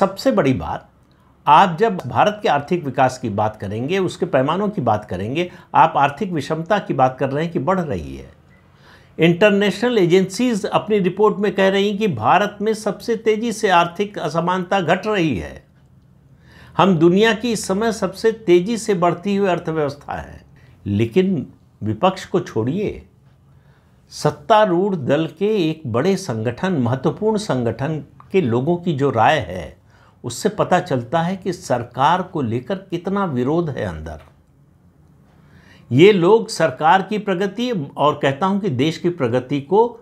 सबसे बड़ी बात, आप जब भारत के आर्थिक विकास की बात करेंगे, उसके पैमानों की बात करेंगे, आप आर्थिक विषमता की बात कर रहे हैं कि बढ़ रही है। इंटरनेशनल एजेंसीज अपनी रिपोर्ट में कह रही हैं कि भारत में सबसे तेजी से आर्थिक असमानता घट रही है। हम दुनिया की इस समय सबसे तेजी से बढ़ती हुई अर्थव्यवस्था है। लेकिन विपक्ष को छोड़िए, सत्तारूढ़ दल के एक बड़े संगठन, महत्वपूर्ण संगठन के लोगों की जो राय है, उससे पता चलता है कि सरकार को लेकर कितना विरोध है अंदर। ये लोग सरकार की प्रगति और कहता हूं कि देश की प्रगति को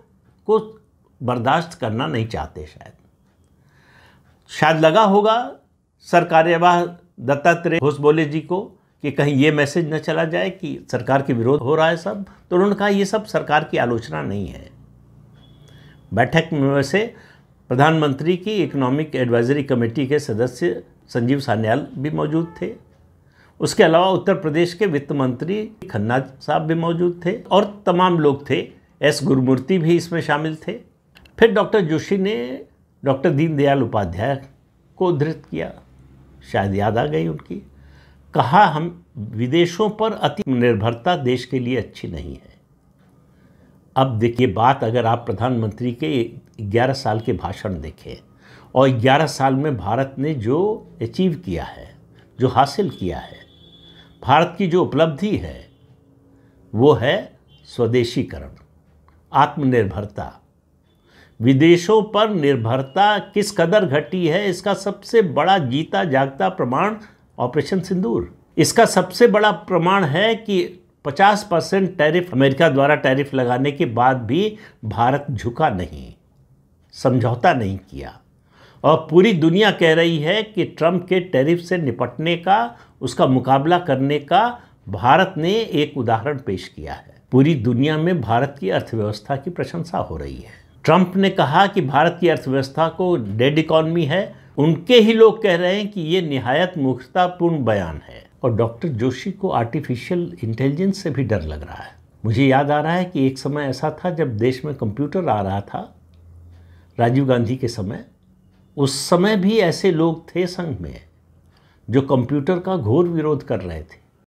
बर्दाश्त करना नहीं चाहते। शायद लगा होगा सरकार्यवाह दत्तात्रेय होसबोले जी को कि कहीं ये मैसेज न चला जाए कि सरकार के विरोध हो रहा है सब, तो उन्होंने कहा ये सब सरकार की आलोचना नहीं है। बैठक में वैसे प्रधानमंत्री की इकोनॉमिक एडवाइजरी कमेटी के सदस्य संजीव सान्याल भी मौजूद थे। उसके अलावा उत्तर प्रदेश के वित्त मंत्री खन्ना साहब भी मौजूद थे और तमाम लोग थे। एस गुरुमूर्ति भी इसमें शामिल थे। फिर डॉक्टर जोशी ने डॉक्टर दीनदयाल उपाध्याय को उद्धृत किया, शायद याद आ गई उनकी। कहा हम विदेशों पर अति निर्भरता देश के लिए अच्छी नहीं है। अब देखिए बात, अगर आप प्रधानमंत्री के 11 साल के भाषण देखें और 11 साल में भारत ने जो अचीव किया है, जो हासिल किया है, भारत की जो उपलब्धि है, वो है स्वदेशीकरण, आत्मनिर्भरता। विदेशों पर निर्भरता किस कदर घटी है, इसका सबसे बड़ा जीता जागता प्रमाण ऑपरेशन सिंदूर। इसका सबसे बड़ा प्रमाण है कि 50% टैरिफ, अमेरिका द्वारा टैरिफ लगाने के बाद भी भारत झुका नहीं, समझौता नहीं किया। और पूरी दुनिया कह रही है कि ट्रंप के टैरिफ से निपटने का, उसका मुकाबला करने का भारत ने एक उदाहरण पेश किया है। पूरी दुनिया में भारत की अर्थव्यवस्था की प्रशंसा हो रही है। ट्रंप ने कहा कि भारत की अर्थव्यवस्था को डेड इकॉनमी है। उनके ही लोग कह रहे हैं कि ये निहायत मूर्खतापूर्ण बयान है। और डॉक्टर जोशी को आर्टिफिशियल इंटेलिजेंस से भी डर लग रहा है। मुझे याद आ रहा है कि एक समय ऐसा था जब देश में कंप्यूटर आ रहा था, राजीव गांधी के समय। उस समय भी ऐसे लोग थे संघ में जो कंप्यूटर का घोर विरोध कर रहे थे।